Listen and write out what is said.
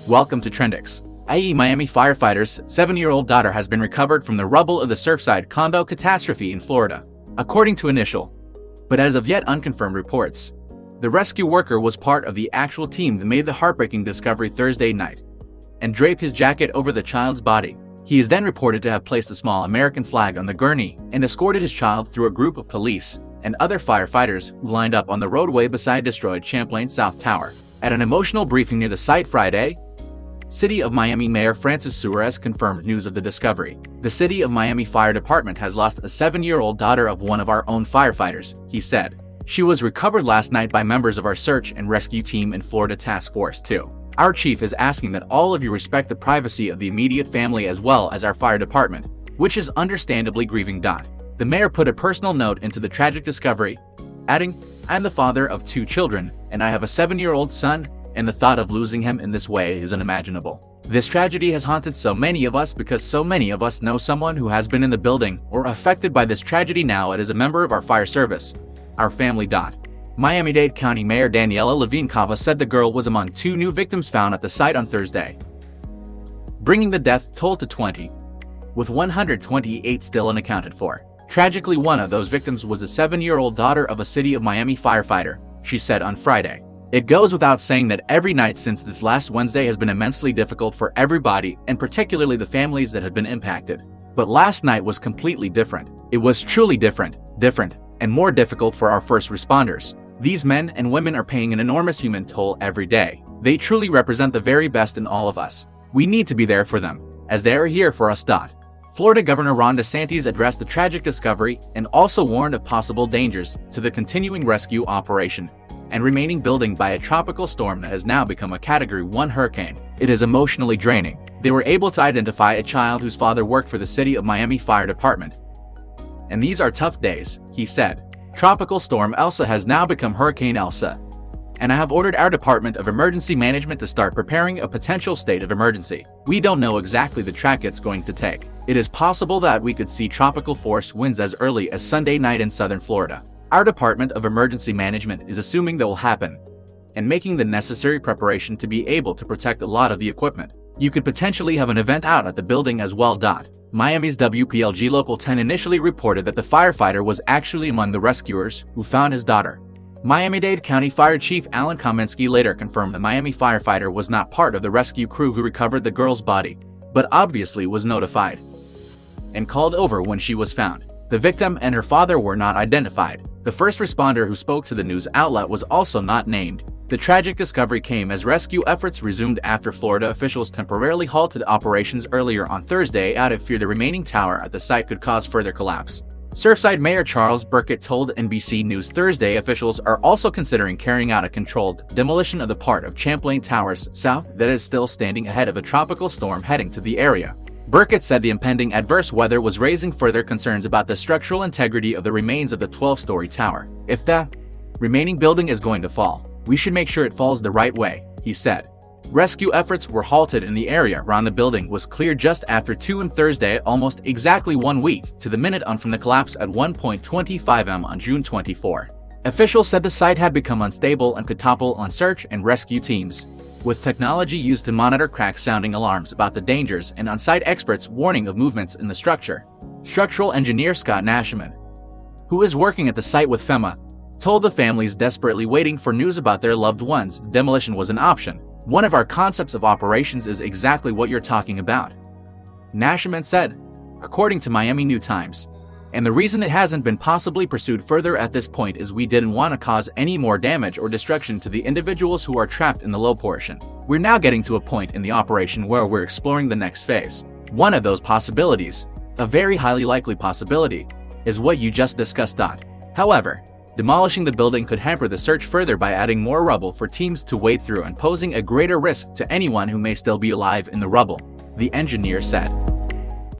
Welcome to Trendix. i.e. Miami firefighters' 7-year-old daughter has been recovered from the rubble of the Surfside condo catastrophe in Florida, according to initial, but as of yet unconfirmed reports. The rescue worker was part of the actual team that made the heartbreaking discovery Thursday night and draped his jacket over the child's body. He is then reported to have placed a small American flag on the gurney and escorted his child through a group of police and other firefighters who lined up on the roadway beside destroyed Champlain South Tower. At an emotional briefing near the site Friday, City of Miami Mayor Francis Suarez confirmed news of the discovery. The City of Miami Fire Department has lost a 7-year-old daughter of one of our own firefighters, he said. She was recovered last night by members of our search and rescue team in Florida Task Force 2. Our chief is asking that all of you respect the privacy of the immediate family as well as our fire department, which is understandably grieving. The mayor put a personal note into the tragic discovery, adding, "I'm the father of 2 children, and I have a 7-year-old son, and the thought of losing him in this way is unimaginable. This tragedy has haunted so many of us because so many of us know someone who has been in the building or affected by this tragedy now and is a member of our fire service, our family." Miami-Dade County Mayor Daniela Levine Cava said the girl was among 2 new victims found at the site on Thursday, bringing the death toll to 20, with 128 still unaccounted for. Tragically, one of those victims was the 7-year-old daughter of a City of Miami firefighter, she said on Friday. It goes without saying that every night since this last Wednesday has been immensely difficult for everybody, and particularly the families that have been impacted. But last night was completely different. It was truly different, and more difficult for our first responders. These men and women are paying an enormous human toll every day. They truly represent the very best in all of us. We need to be there for them, as they are here for us. Florida Governor Ron DeSantis addressed the tragic discovery and also warned of possible dangers to the continuing rescue operation and remaining building by a tropical storm that has now become a Category 1 hurricane. It is emotionally draining. They were able to identify a child whose father worked for the City of Miami Fire Department. And these are tough days, he said. Tropical Storm Elsa has now become Hurricane Elsa, and I have ordered our Department of Emergency Management to start preparing a potential state of emergency. We don't know exactly the track it's going to take. It is possible that we could see tropical force winds as early as Sunday night in southern Florida. Our Department of Emergency Management is assuming that will happen and making the necessary preparation to be able to protect a lot of the equipment. You could potentially have an event out at the building as well. Miami's WPLG Local 10 initially reported that the firefighter was actually among the rescuers who found his daughter. Miami-Dade County Fire Chief Alan Kaminsky later confirmed the Miami firefighter was not part of the rescue crew who recovered the girl's body, but obviously was notified and called over when she was found. The victim and her father were not identified. The first responder who spoke to the news outlet was also not named. The tragic discovery came as rescue efforts resumed after Florida officials temporarily halted operations earlier on Thursday out of fear the remaining tower at the site could cause further collapse. Surfside Mayor Charles Burkett told NBC News Thursday officials are also considering carrying out a controlled demolition of the part of Champlain Towers south that is still standing ahead of a tropical storm heading to the area. Burkett said the impending adverse weather was raising further concerns about the structural integrity of the remains of the 12-story tower. If the remaining building is going to fall, we should make sure it falls the right way, he said. Rescue efforts were halted in the area around the building was cleared just after 2 on Thursday, almost exactly 1 week to the minute on from the collapse at 1:25 am on June 24. Officials said the site had become unstable and could topple on search and rescue teams, with technology used to monitor cracks sounding alarms about the dangers and on-site experts warning of movements in the structure. Structural engineer Scott Nashman, who is working at the site with FEMA, told the families desperately waiting for news about their loved ones demolition was an option. "One of our concepts of operations is exactly what you're talking about," Nashman said, according to Miami New Times. "And the reason it hasn't been possibly pursued further at this point is we didn't want to cause any more damage or destruction to the individuals who are trapped in the low portion. We're now getting to a point in the operation where we're exploring the next phase. One of those possibilities, a very highly likely possibility, is what you just discussed. However, demolishing the building could hamper the search further by adding more rubble for teams to wade through and posing a greater risk to anyone who may still be alive in the rubble," the engineer said.